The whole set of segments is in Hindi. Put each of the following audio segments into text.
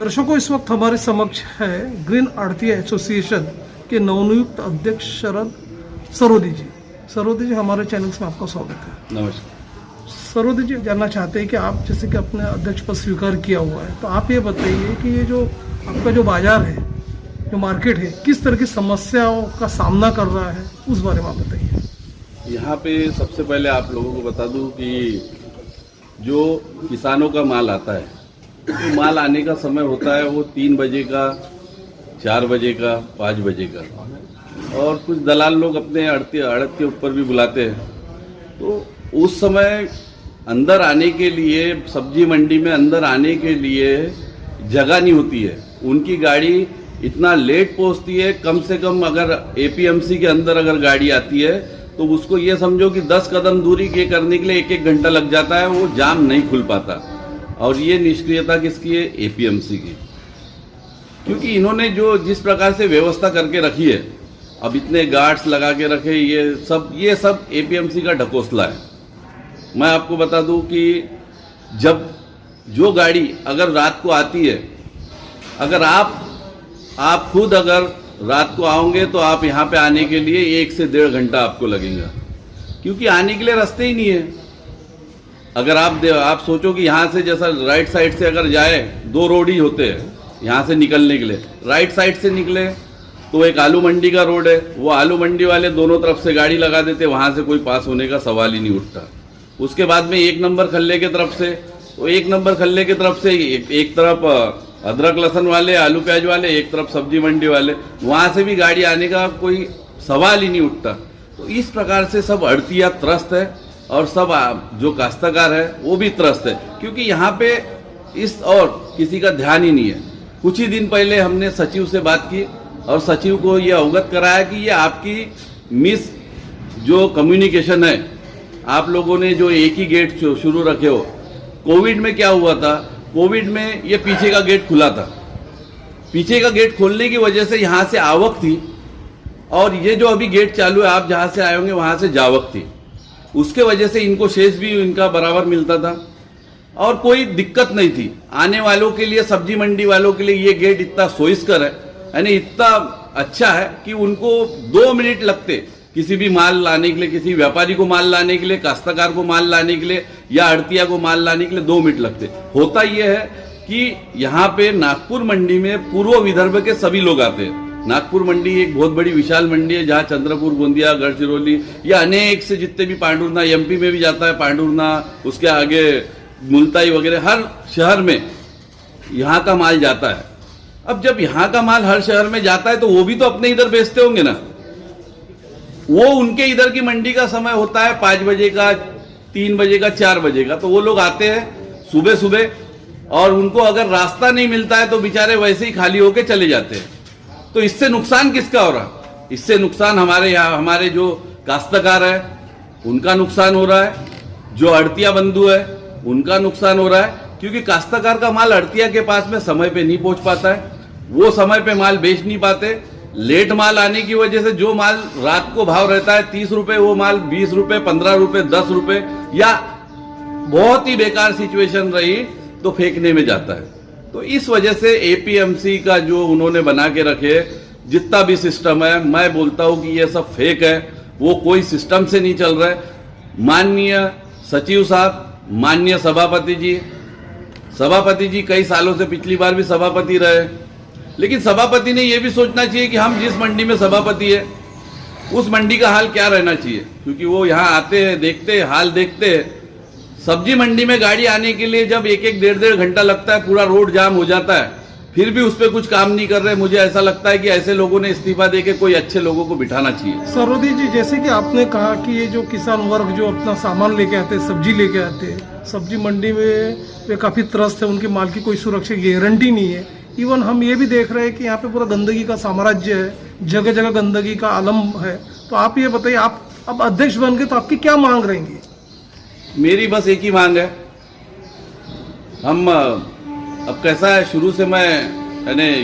दर्शकों, इस वक्त हमारे समक्ष है ग्रीन आड़तिया एसोसिएशन के नवनियुक्त अध्यक्ष शरद सरोदी जी। सरोदी जी, हमारे चैनल में आपका स्वागत है। नमस्कार। सरोदी जी, जानना चाहते हैं कि आप जैसे कि अपने अध्यक्ष पद स्वीकार किया हुआ है, तो आप ये बताइए कि ये जो आपका जो बाजार है, जो मार्केट है, किस तरह की समस्याओं का सामना कर रहा है, उस बारे में आप बताइए। यहाँ पे सबसे पहले आप लोगों को बता दूं कि जो किसानों का माल आता है, तो माल आने का समय होता है वो 3 बजे का, 4 बजे का, 5 बजे का, और कुछ दलाल लोग अपने अड़त के ऊपर भी बुलाते हैं। तो उस समय अंदर आने के लिए, सब्जी मंडी में अंदर आने के लिए जगह नहीं होती है। उनकी गाड़ी इतना लेट पहुंचती है, कम से कम अगर एपीएमसी के अंदर अगर गाड़ी आती है तो उसको ये समझो कि 10 कदम दूरी के करने के लिए 1-1 घंटा लग जाता है, वो जाम नहीं खुल पाता। और ये निष्क्रियता किसकी है? एपीएमसी की। क्योंकि इन्होंने जो जिस प्रकार से व्यवस्था करके रखी है, अब इतने गार्ड्स लगा के रखे, ये सब एपीएमसी का ढकोसला है। मैं आपको बता दूं कि जब जो गाड़ी अगर रात को आती है, अगर आप खुद अगर रात को आओगे तो आप यहाँ पे आने के लिए 1 से 1.5 घंटा आपको लगेगा, क्योंकि आने के लिए रास्ते ही नहीं है। अगर आप सोचो कि यहाँ से जैसा राइट साइड से अगर जाए, 2 रोड ही होते हैं यहाँ से निकलने के लिए। राइट साइड से निकले तो एक आलू मंडी का रोड है, वो आलू मंडी वाले दोनों तरफ से गाड़ी लगा देते, वहाँ से कोई पास होने का सवाल ही नहीं उठता। उसके बाद में 1 नंबर खल्ले की तरफ से, तो 1 नंबर खल्ले की तरफ से एक तरफ अदरक लहसुन वाले, आलू प्याज वाले, एक तरफ सब्जी मंडी वाले, वहाँ से भी गाड़ी आने का कोई सवाल ही नहीं उठता। तो इस प्रकार से सब अड़तिया त्रस्त है, और सब जो काश्तकार है वो भी त्रस्त है, क्योंकि यहाँ पे इस और किसी का ध्यान ही नहीं है। कुछ ही दिन पहले हमने सचिव से बात की और सचिव को ये अवगत कराया कि ये आपकी मिस जो कम्युनिकेशन है, आप लोगों ने जो एक ही गेट शुरू रखे हो। कोविड में क्या हुआ था? कोविड में ये पीछे का गेट खुला था, पीछे का गेट खोलने की वजह से यहाँ से आवक थी, और ये जो अभी गेट चालू है, आप जहाँ से आए होंगे वहाँ से जावक थी। उसके वजह से इनको शेष भी इनका बराबर मिलता था और कोई दिक्कत नहीं थी। आने वालों के लिए, सब्जी मंडी वालों के लिए ये गेट इतना सोइस्कर है, यानी इतना अच्छा है कि उनको 2 मिनट लगते किसी भी माल लाने के लिए, किसी व्यापारी को माल लाने के लिए, काश्तकार को माल लाने के लिए, या अड़तिया को माल लाने के लिए 2 मिनट लगते। होता यह है कि यहाँ पे नागपुर मंडी में पूर्व विदर्भ के सभी लोग आते हैं। नागपुर मंडी एक बहुत बड़ी विशाल मंडी है, जहाँ चंद्रपुर, गोंदिया, गढ़चिरौली, या अनेक से जितने भी पांडुरना, एमपी में भी जाता है पांडुरना, उसके आगे मुल्ताई वगैरह, हर शहर में यहाँ का माल जाता है। अब जब यहाँ का माल हर शहर में जाता है तो वो भी तो अपने इधर बेचते होंगे ना। वो उनके इधर की मंडी का समय होता है 5 बजे का, 3 बजे का, 4 बजे का, तो वो लोग आते हैं सुबह सुबह, और उनको अगर रास्ता नहीं मिलता है तो बेचारे वैसे ही खाली होके चले जाते हैं। तो इससे नुकसान किसका हो रहा? इससे नुकसान हमारे जो काश्तकार है उनका नुकसान हो रहा है, जो अड़तिया बंधु है उनका नुकसान हो रहा है, क्योंकि काश्तकार का माल अड़तिया के पास में समय पे नहीं पहुंच पाता है, वो समय पे माल बेच नहीं पाते। लेट माल आने की वजह से जो माल रात को भाव रहता है 30 रुपए, वो माल 20 रुपए, 15 रुपए, 10 रुपए, या बहुत ही बेकार सिचुएशन रही तो फेंकने में जाता है। तो इस वजह से एपीएमसी का जो उन्होंने बना के रखे जितना भी सिस्टम है, मैं बोलता हूं कि ये सब फेक है, वो कोई सिस्टम से नहीं चल रहा है। माननीय सचिव साहब, माननीय सभापति जी कई सालों से, पिछली बार भी सभापति रहे, लेकिन सभापति ने यह भी सोचना चाहिए कि हम जिस मंडी में सभापति है उस मंडी का हाल क्या रहना चाहिए, क्योंकि वो यहाँ आते हैं, देखते हैं, हाल देखते हैं। सब्जी मंडी में गाड़ी आने के लिए जब 1-1, 1.5 घंटा लगता है, पूरा रोड जाम हो जाता है, फिर भी उस पर कुछ काम नहीं कर रहे। मुझे ऐसा लगता है कि ऐसे लोगों ने इस्तीफा देके कोई अच्छे लोगों को बिठाना चाहिए। सरोदी जी, जैसे कि आपने कहा कि ये जो किसान वर्ग जो अपना सामान लेके आते हैं, सब्जी लेके आते हैं, सब्जी मंडी में वे काफ़ी त्रस्त है, उनके माल की कोई सुरक्षा गारंटी नहीं है। इवन हम ये भी देख रहे हैं कि यहाँ पे पूरा गंदगी का साम्राज्य है, जगह जगह गंदगी का आलम है। तो आप ये बताइए, आप अब अध्यक्ष बन गए तो आपकी क्या मांग रहेंगी? मेरी बस एक ही मांग है। हम अब कैसा है, शुरू से मैं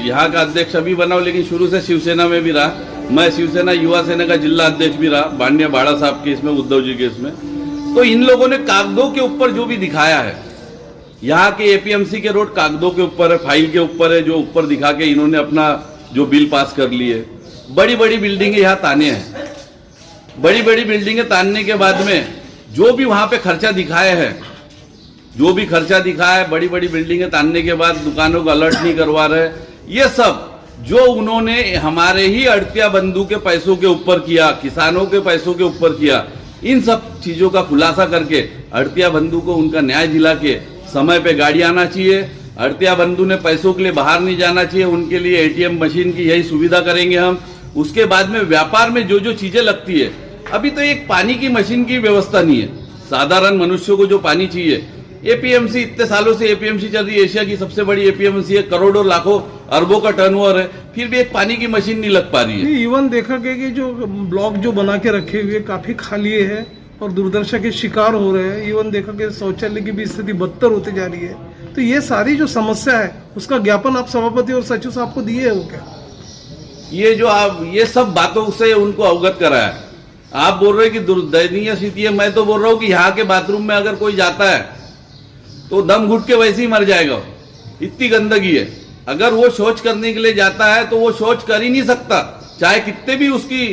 यहाँ का अध्यक्ष अभी बना हूं, लेकिन शुरू से शिवसेना में भी रहा। मैं शिवसेना युवा सेना का जिला अध्यक्ष भी रहा, माननीय बाड़ा साहब के इसमें, उद्धव जी के इसमें। तो इन लोगों ने कागजों के ऊपर जो भी दिखाया है, यहाँ के एपीएमसी के रोड कागजों के ऊपर है, फाइल के ऊपर है, जो ऊपर दिखा के इन्होंने अपना जो बिल पास कर लिए। बड़ी बड़ी बिल्डिंगें यहाँ ताने हैं, बड़ी बड़ी बिल्डिंगें तानने के बाद में जो भी वहां पे खर्चा दिखाए हैं, जो भी खर्चा दिखाया है, बड़ी बड़ी बिल्डिंगें तानने के बाद दुकानों को अलर्ट नहीं करवा रहे। ये सब जो उन्होंने हमारे ही अड़तिया बंधु के पैसों के ऊपर किया, किसानों के पैसों के ऊपर किया, इन सब चीजों का खुलासा करके अड़तिया बंधु को उनका न्याय दिला के समय पे गाड़ी आना चाहिए। अड़तिया बंधु ने पैसों के लिए बाहर नहीं जाना चाहिए, उनके लिए एटीएम मशीन की यही सुविधा करेंगे हम। उसके बाद में व्यापार में जो जो चीजें लगती है, अभी तो एक पानी की मशीन की व्यवस्था नहीं है। साधारण मनुष्यों को जो पानी चाहिए, एपीएमसी इतने सालों से एपीएमसी चल रही है, एशिया की सबसे बड़ी एपीएमसी है, करोड़ों लाखों अरबों का टर्नओवर है, फिर भी एक पानी की मशीन नहीं लग पा रही है। इवन देखा गया कि जो ब्लॉक जो बना के रखे हुए काफी खाली है और दुर्दशा के शिकार हो रहे हैं। इवन देखा गया शौचालय की भी स्थिति बदतर होती जा रही है। तो ये सारी जो समस्या है उसका ज्ञापन आप सभापति और सचिव साहब को दिए हो क्या? ये जो आप ये सब बातों से उनको अवगत कराया। आप बोल रहे हैं कि दयनीय स्थिति है, मैं तो बोल रहा हूँ कि यहाँ के बाथरूम में अगर कोई जाता है तो दम घुट के वैसे ही मर जाएगा, इतनी गंदगी है। अगर वो शौच करने के लिए जाता है तो वो शौच कर ही नहीं सकता, चाहे कितने भी उसकी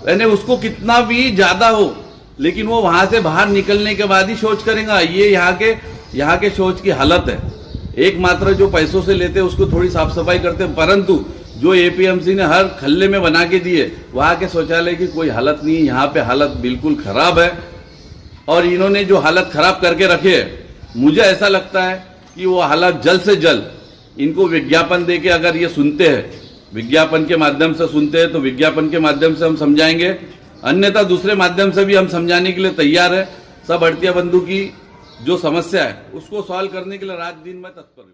यानी उसको कितना भी ज्यादा हो, लेकिन वो वहां से बाहर निकलने के बाद ही शौच करेगा। ये यहाँ के शौच की हालत है। एकमात्र जो पैसों से लेते उसको थोड़ी साफ सफाई करते, परंतु जो एपीएमसी ने हर खल्ले में बना के दिए, वहां के शौचालय की कोई हालत नहीं है। यहाँ पे हालत बिल्कुल खराब है और इन्होंने जो हालत खराब करके रखे है, मुझे ऐसा लगता है कि वो हालत जल्द से जल्द इनको विज्ञापन देके अगर ये सुनते हैं, विज्ञापन के माध्यम से सुनते हैं, तो विज्ञापन के माध्यम से हम समझाएंगे, अन्यथा दूसरे माध्यम से भी हम समझाने के लिए तैयार है। सब अड़तिया बंधु की जो समस्या है उसको सॉल्व करने के लिए रात दिन में तत्पर हूँ।